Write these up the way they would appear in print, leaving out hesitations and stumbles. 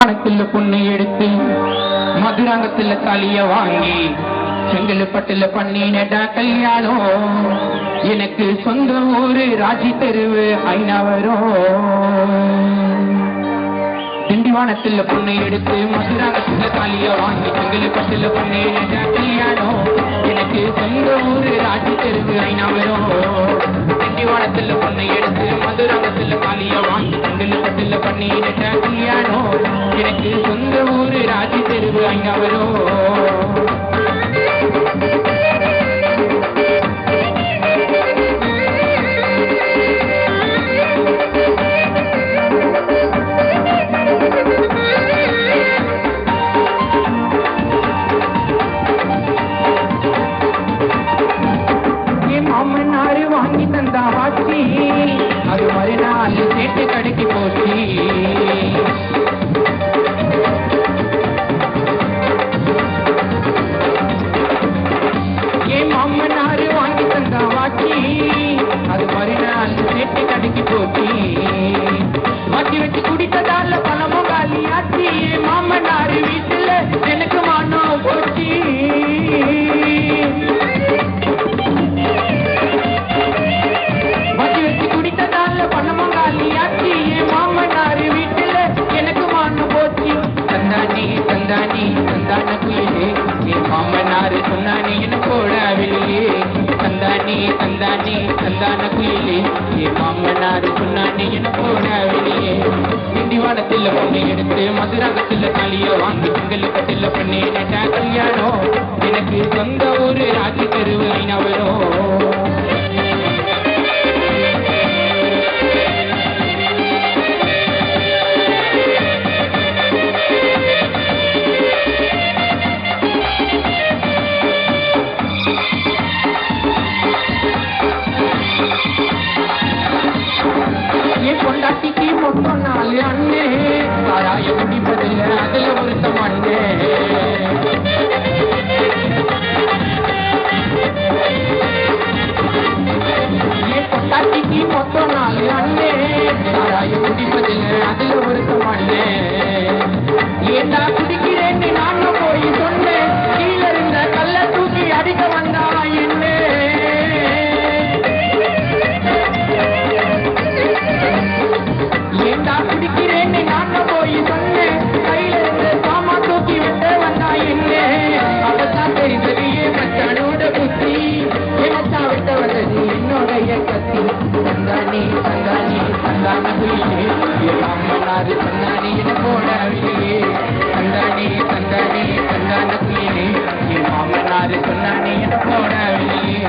பணத்துல பொண்ணு எடுத்து மதுராங்கத்துல தாலிய வாங்கி செங்கல்பட்டுல பண்ணினடா கல்யாணம். எனக்கு சொந்த ஊரு ராஜி தெருவு ஐநாவரம். திண்டிவானத்துல பொண்ணு எடுத்து மதுராங்கத்துல தாலிய வாங்கி செங்கல்பட்டுல பண்ணினடா கல்யாணம். எனக்கு சொந்த ஊரு ராஜி தெருவு ஐநாவரம். திண்டிவானத்துல பொண்ணு எடுத்து மதுராங்கத்துல தாலிய வாங்கி செங்கல்பட்டுல பண்ணினடா கல்யாணம். எனக்கு சொந்த ஊரு ராஜி தெருவு ஐநாவரம். மாமனாரு வாங்கி தந்தா வாச்சி அது மறுநாள் சேட்டு கடைக்கு போச்சு. என் மாமனாரு வாங்கி தந்தா வாச்சி அது மறுநாள் சேட்டு கடைக்கு போச்சு. வாச்சி வச்சு குடித்ததால பணமும் காலியாச்சு. என் மாமனாரு வீட்டுல எனக்கு மானம் போச்சு. மாமனாரு சொன்னானே என போடாவில்லையே தந்தானே தந்தானே தந்தான குயிலே. என் மாமனாரு சொன்னானே என போடாவில்லையே. திண்டிவானத்தில் பொண்ணு எடுத்து மதுராகத்தில் தாலிய வாங்கி செங்கல்பட்டுல பண்ணினடா கல்யாணம். எனக்கு சொந்த ஊரு ராஜி தெருவு ஐநாவரம். பொண்டாட்டிக்கு மொத்தம் 4 அண்ணே சாராய குடிப்பதில்லை அதுல ஒருத்தம் அண்ணே. என் பொண்டாட்டிக்கு மொத்தம் 4 அண்ணே சாராய குடிப்பதில்லை அதுல ஒருத்தம் அண்ணே. ஏண்டா குடிக்கிறேன்னு நானும் போய் சொன்னேன். கீழே இருந்த கல்ல தூக்கி அடிக்க வந்தா என்ன. ஏண்டா குடிக்கிறேன்னு நானும் போய் சொன்னேன். கையில இருந்து சாமா தூக்கி விட்டு வந்தா என்ன. அப்பதான் தெரிஞ்சது என் மச்சானோட புத்தி. என் மச்சா விட்ட வந்தது என்னோடைய கத்தி. தந்தானே தந்தானே தந்தான குயிலே. என் மாமனாரு சொன்னானே என போடவில்லையே. தந்தானே தந்தானே தந்தான குயிலே. என் மாமனாரு சொன்னானே என போடவில்லையே.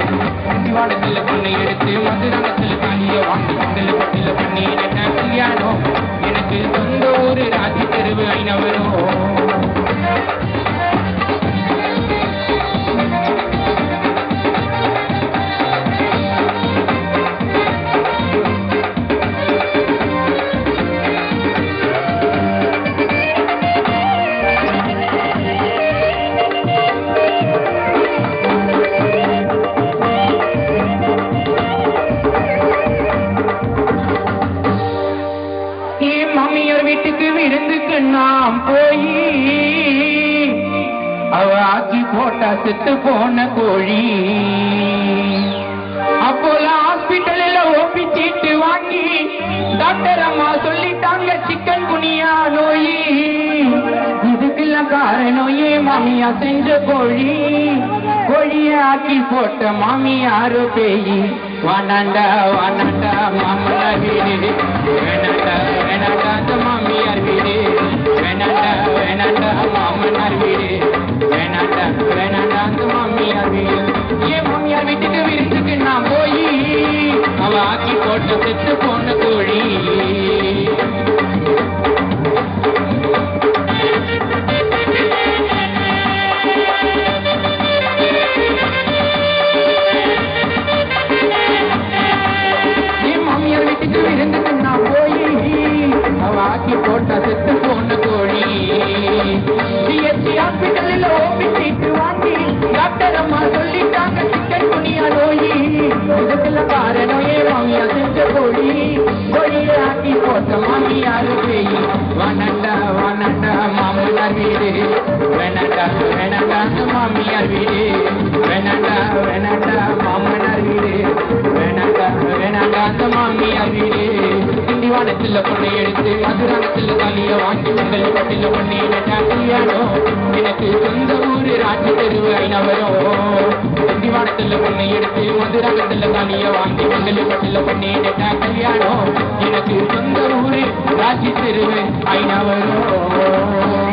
திண்டிவானத்துல பொண்ணை எடுத்து மதுராங்கத்துல தாலிய வாங்கி செங்கல்பட்டுல பண்ணினடா கல்யாணம். எனக்கு சொந்த ஊரு ராஜி தெருவு ஐநாவரம். மாமியார் வீட்டுக்கு விருந்துக்கு நாம் போய் அவ ஆக்கி போட்டா செத்து போன கோழி. அப்போல ஹாஸ்பிட்டலில் ஓபி சீட்டு வாங்கி டாக்டர் அம்மா சொல்லிட்டாங்க சிக்கன் குனியா நோய். இதுக்கெல்லாம் காரணம் ஏன் மாமியா செஞ்ச கோழி. கோழிய ஆக்கி போட்ட மாமியாரு பேயி. வாண்டாண்டா வாண்டாண்டா மாமனார் வீடு வேணாண்டா வேணாண்டா அந்த மாமியார் வீடு. வேணாண்டா வேணாண்டா மாமனார் வீடு. வேணாண்டா வேணாண்டா அந்த மாமியார் வீடு. ஏன் மாமியார் வீட்டுக்கு விருந்துக்கு நான் போய் அவ ஆக்கி போட்ட செத்து போன கோழி. ஆக்கி போட்டா செத்து போன கோழி. சிஎஸ்சி ஹாஸ்பிட்டலில் ஓபி சீட்டு வாங்கி டாக்டர் அம்மா சொல்லிட்டாங்க சிக்கன் குனியா நோய். இதுக்கெல்லாம் காரணம் ஏன் மாமியா செஞ்ச கோழி. கோழியை ஆக்கி வேணாண்டா வேணாண்டா அந்த மாமியார் வீடு வேணாண்டா வேணாண்டா மாமனார் வீடு வேணாண்டா வேணாண்டா அந்த மாமியார் வீடு திண்டிவானத்தில் பொண்ணை எடுத்து மதுரானத்தில் தாலிய வாங்கி உங்கள் பட்டில பொண்ணை கேட்டா கல்யாணம் எனக்கு சொந்த ஊரு ராட்சி தெருவு ஐநவரும் திண்டிவானத்தில் பொண்ணை எடுத்து மதுரானத்தில் தாலிய வாங்கி உங்கள் பட்டில பொண்ணை கேட்டா கல்யாணம் எனக்கு சொந்த ஊரு ராட்சி தெருவு ஐநவரும்